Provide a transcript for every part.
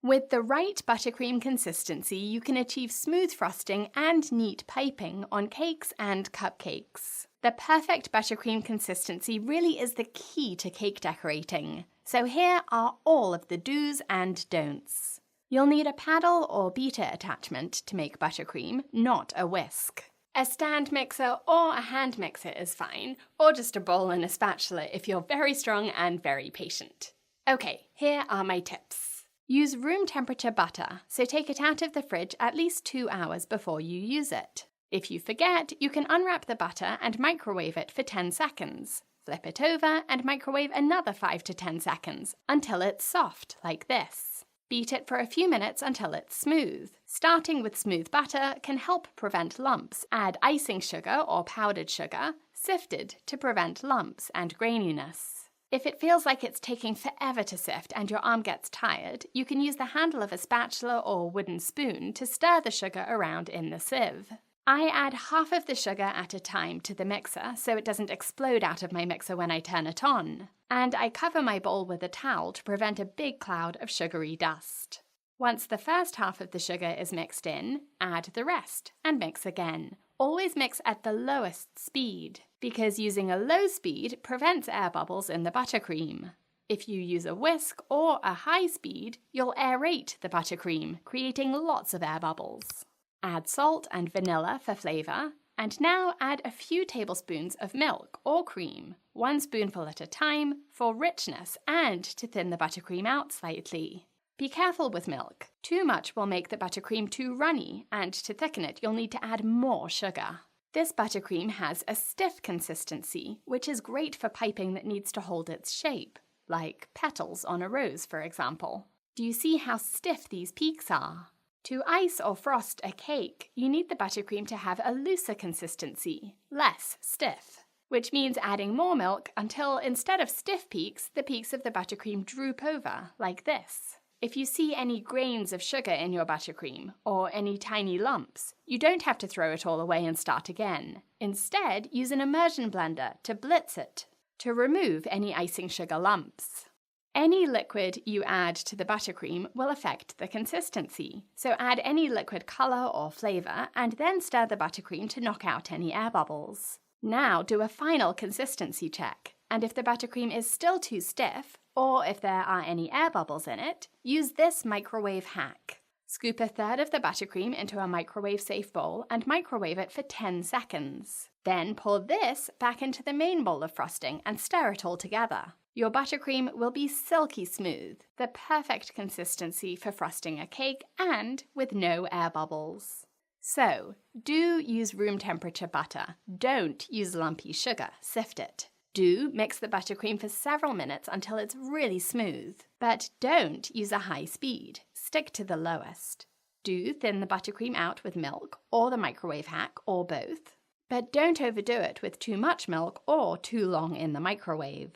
With the right buttercream consistency, you can achieve smooth frosting and neat piping on cakes and cupcakes. The perfect buttercream consistency really is the key to cake decorating. So here are all of the do's and don'ts. You'll need a paddle or beater attachment to make buttercream, not a whisk. A stand mixer or a hand mixer is fine, or just a bowl and a spatula if you're very strong and very patient. Okay, here are my tips. Use room temperature butter, so take it out of the fridge at least 2 hours before you use it. If you forget, you can unwrap the butter and microwave it for 10 seconds. Flip it over and microwave another 5 to 10 seconds until it's soft, like this. Beat it for a few minutes until it's smooth. Starting with smooth butter can help prevent lumps. Add icing sugar or powdered sugar, sifted to prevent lumps and graininess. If it feels like it's taking forever to sift and your arm gets tired, you can use the handle of a spatula or wooden spoon to stir the sugar around in the sieve. I add half of the sugar at a time to the mixer so it doesn't explode out of my mixer when I turn it on. And I cover my bowl with a towel to prevent a big cloud of sugary dust. Once the first half of the sugar is mixed in, add the rest and mix again. Always mix at the lowest speed, because using a low speed prevents air bubbles in the buttercream. If you use a whisk or a high speed, you'll aerate the buttercream, creating lots of air bubbles. Add salt and vanilla for flavor, and now add a few tablespoons of milk or cream, 1 spoonful at a time, for richness and to thin the buttercream out slightly. Be careful with milk. Too much will make the buttercream too runny, and to thicken it, you'll need to add more sugar. This buttercream has a stiff consistency, which is great for piping that needs to hold its shape, like petals on a rose, for example. Do you see how stiff these peaks are? To ice or frost a cake, you need the buttercream to have a looser consistency, less stiff, which means adding more milk until instead of stiff peaks, the peaks of the buttercream droop over, like this. If you see any grains of sugar in your buttercream, or any tiny lumps, you don't have to throw it all away and start again. Instead, use an immersion blender to blitz it, to remove any icing sugar lumps. Any liquid you add to the buttercream will affect the consistency, so add any liquid color or flavor and then stir the buttercream to knock out any air bubbles. Now do a final consistency check, and if the buttercream is still too stiff, or if there are any air bubbles in it, use this microwave hack. Scoop a third of the buttercream into a microwave-safe bowl and microwave it for 10 seconds. Then pour this back into the main bowl of frosting and stir it all together. Your buttercream will be silky smooth, the perfect consistency for frosting a cake and with no air bubbles. So, do use room temperature butter. Don't use lumpy sugar, sift it. Do mix the buttercream for several minutes until it's really smooth. But don't use a high speed, stick to the lowest. Do thin the buttercream out with milk or the microwave hack or both. But don't overdo it with too much milk or too long in the microwave.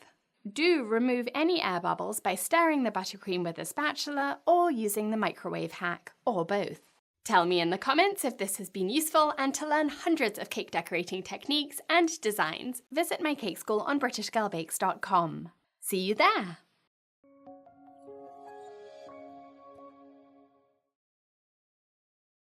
Do remove any air bubbles by stirring the buttercream with a spatula or using the microwave hack, or both. Tell me in the comments if this has been useful, and to learn hundreds of cake decorating techniques and designs, visit my cake school on BritishGirlBakes.com. See you there!